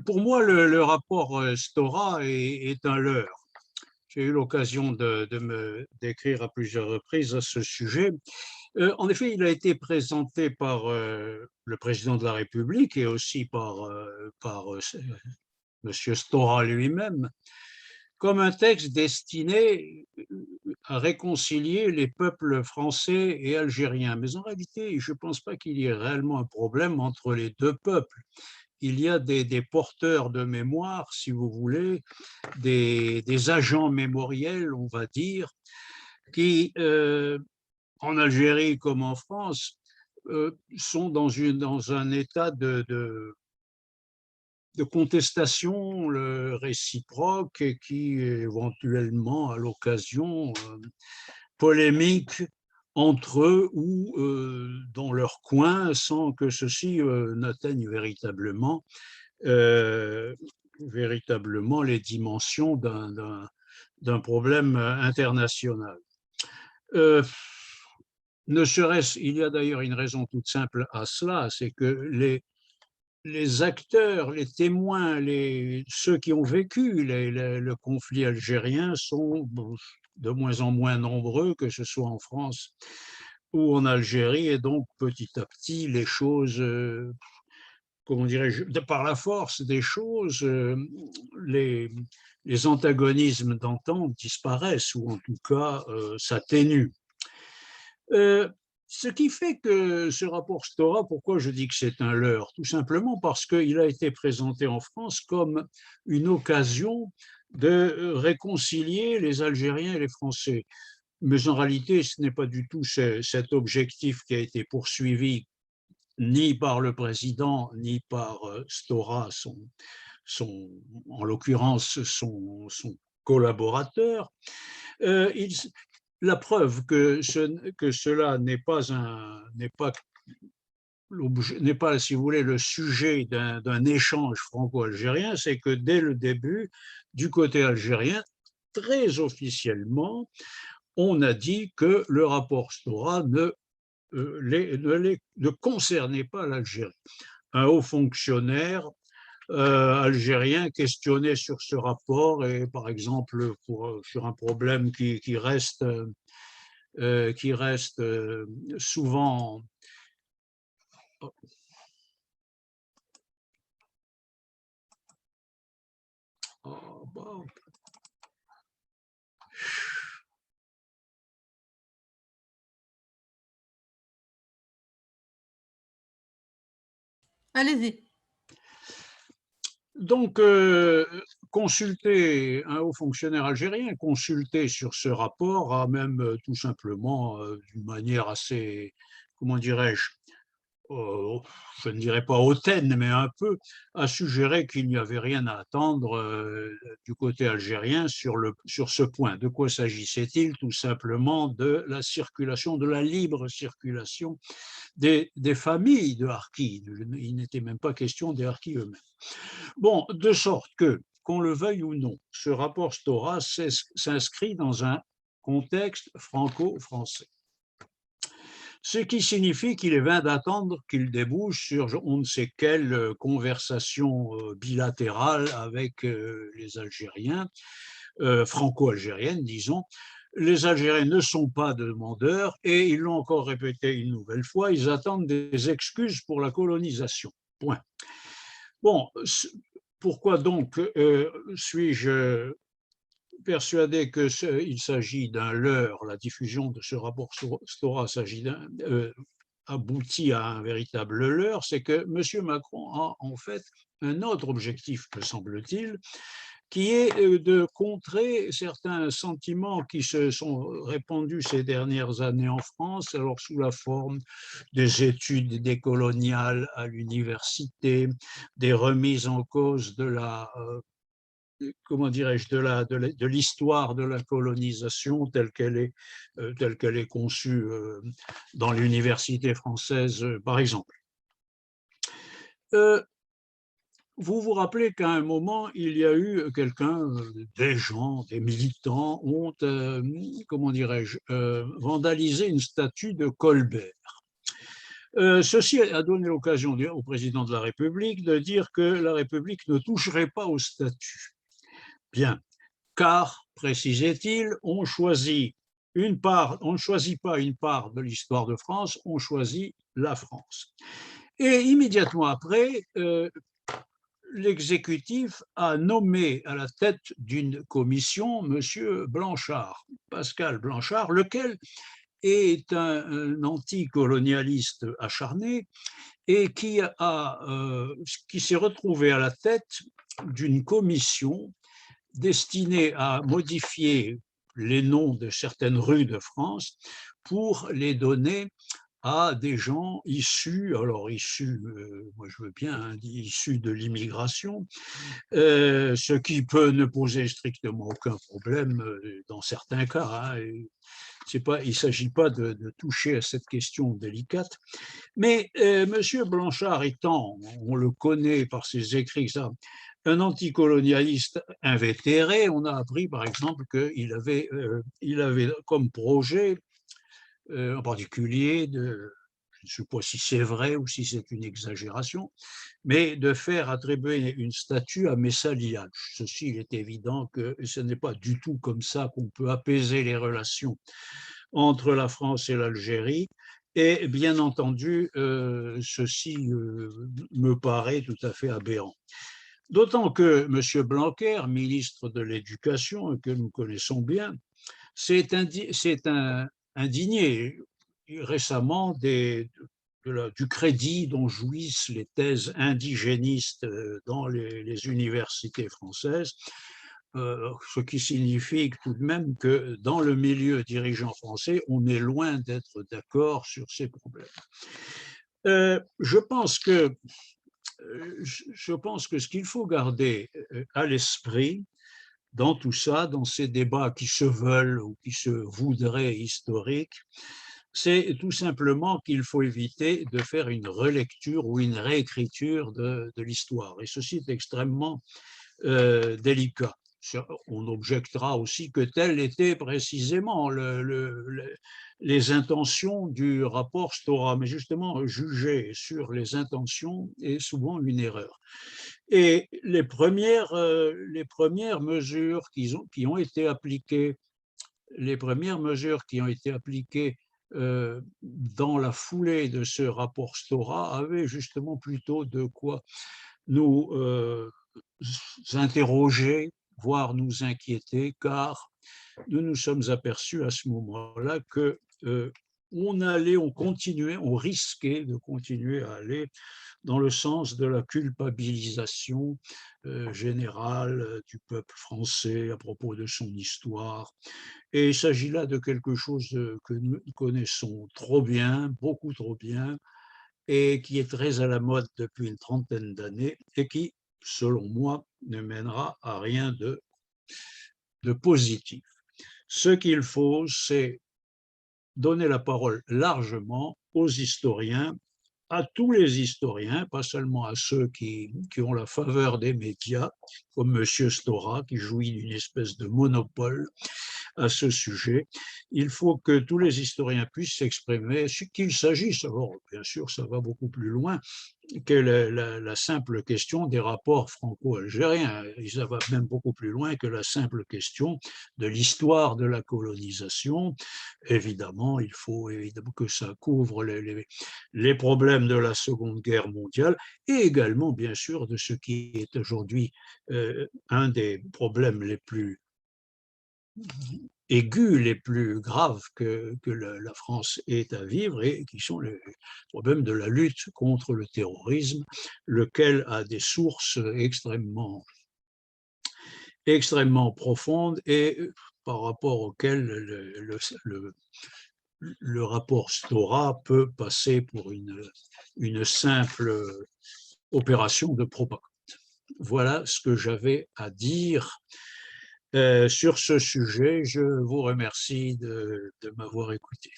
Pour moi, le rapport Stora est un leurre. J'ai eu l'occasion de me d'écrire à plusieurs reprises à ce sujet. En effet, il a été présenté par le président de la République et aussi par Monsieur Stora lui-même comme un texte destiné à réconcilier les peuples français et algériens. Mais en réalité, je ne pense pas qu'il y ait réellement un problème entre les deux peuples. Il y a des porteurs de mémoire, si vous voulez, des agents mémoriels, on va dire, qui, en Algérie comme en France, sont dans un état de contestation réciproque et qui éventuellement, à l'occasion, polémique entre eux ou dans leur coin sans que ceci n'atteigne euh, véritablement les dimensions d'un problème international. Euh, Ne serait-ce, il y a d'ailleurs une raison toute simple à cela, c'est que les acteurs, les témoins, ceux qui ont vécu le conflit algérien sont de moins en moins nombreux, que ce soit en France ou en Algérie, et donc petit à petit, les choses, comment dirais-je, par la force des choses, les, les antagonismes d'antan disparaissent, ou en tout cas s'atténuent. Euh, Ce qui fait que ce rapport Stora, pourquoi je dis que c'est un leurre? Tout simplement parce qu'il a été présenté en France comme une occasion de réconcilier les Algériens et les Français. Mais en réalité, ce n'est pas du tout cet objectif qui a été poursuivi ni par le président, ni par Stora, en l'occurrence son collaborateur. Il, la preuve que cela n'est pas, si vous voulez, le sujet d'un échange franco-algérien, c'est que dès le début, du côté algérien, très officiellement, on a dit que le rapport Stora ne concernait pas l'Algérie. Un haut fonctionnaire algérien questionné sur ce rapport et, par exemple, sur un problème qui reste souvent. Oh, bon. Allez-y. Donc, consulter un haut fonctionnaire algérien, consulter sur ce rapport, a même tout simplement, d'une manière assez, comment dirais-je, euh, je ne dirais pas hautaine, mais un peu, a suggéré qu'il n'y avait rien à attendre du côté algérien sur ce point. De quoi s'agissait-il? Tout simplement de la circulation, de la libre circulation des familles de harkis. Il n'était même pas question des harkis eux-mêmes. Bon, de sorte que, qu'on le veuille ou non, ce rapport Stora s'inscrit dans un contexte franco-français. Ce qui signifie qu'il est vain d'attendre qu'il débouche sur on ne sait quelle conversation bilatérale avec les Algériens, franco-algériennes, disons. Les Algériens ne sont pas demandeurs et ils l'ont encore répété une nouvelle fois, ils attendent des excuses pour la colonisation. Point. Bon, pourquoi donc suis-je persuadé qu'il s'agit d'un leurre, la diffusion de ce rapport Stora aboutit à un véritable leurre, c'est que M. Macron a en fait un autre objectif, me semble-t-il, qui est de contrer certains sentiments qui se sont répandus ces dernières années en France, alors sous la forme des études décoloniales à l'université, des remises en cause de la comment dirais-je, de l'histoire de la colonisation telle qu'elle est conçue dans l'université française, par exemple. Euh, Vous vous rappelez qu'à un moment, il y a eu des gens, des militants ont, comment dirais-je, vandalisé une statue de Colbert. Ceci a donné l'occasion au président de la République de dire que la République ne toucherait pas au statut. Bien, car, précisait-il, on ne choisit pas une part de l'histoire de France, on choisit la France. Et immédiatement après, l'exécutif a nommé à la tête d'une commission M. Blanchard, Pascal Blanchard, lequel est un anticolonialiste acharné et qui s'est retrouvé à la tête d'une commission destinée à modifier les noms de certaines rues de France pour les donner à des gens issus, moi je veux bien, hein, issus de l'immigration, ce qui peut ne poser strictement aucun problème dans certains cas. Hein, il ne s'agit pas de toucher à cette question délicate, mais M. Blanchard étant, on le connaît par ses écrits, ça, un anticolonialiste invétéré, on a appris par exemple il avait comme projet, en particulier, je ne sais pas si c'est vrai ou si c'est une exagération, mais de faire attribuer une statue à Messaliach. Ceci, il est évident que ce n'est pas du tout comme ça qu'on peut apaiser les relations entre la France et l'Algérie. Et bien entendu, ceci me paraît tout à fait aberrant. D'autant que M. Blanquer, ministre de l'Éducation, que nous connaissons bien, s'est indigné récemment du crédit dont jouissent les thèses indigénistes dans les universités françaises, ce qui signifie tout de même que dans le milieu dirigeant français, on est loin d'être d'accord sur ces problèmes. Je pense que ce qu'il faut garder à l'esprit dans tout ça, dans ces débats qui se veulent ou qui se voudraient historiques, c'est tout simplement qu'il faut éviter de faire une relecture ou une réécriture de l'histoire. Et ceci est extrêmement délicat. On objectera aussi que telles étaient précisément les intentions du rapport Stora, mais justement, juger sur les intentions est souvent une erreur. Et les premières mesures qui ont été appliquées, dans la foulée de ce rapport Stora avaient justement plutôt de quoi nous interroger, voire nous inquiéter, car nous nous sommes aperçus à ce moment-là que on risquait de continuer à aller dans le sens de la culpabilisation générale du peuple français à propos de son histoire. Et il s'agit là de quelque chose que nous connaissons trop bien, beaucoup trop bien, et qui est très à la mode depuis une trentaine d'années et qui, selon moi, ne mènera à rien de positif. Ce qu'il faut, c'est donner la parole largement aux historiens, à tous les historiens, pas seulement à ceux qui ont la faveur des médias, comme M. Stora, qui jouit d'une espèce de monopole à ce sujet. Il faut que tous les historiens puissent s'exprimer, qu'il s'agisse, alors bien sûr ça va beaucoup plus loin que la simple question des rapports franco-algériens, ça va même beaucoup plus loin que la simple question de l'histoire de la colonisation. Évidemment, il faut évidemment que ça couvre les problèmes de la Seconde Guerre mondiale et également, bien sûr, de ce qui est aujourd'hui un des problèmes les plus aigus, les plus graves que la France ait à vivre et qui sont les problèmes de la lutte contre le terrorisme, lequel a des sources extrêmement profondes et par rapport auxquelles le rapport Stora peut passer pour une simple opération de propagande. Voilà ce que j'avais à dire sur ce sujet. Je vous remercie de m'avoir écouté.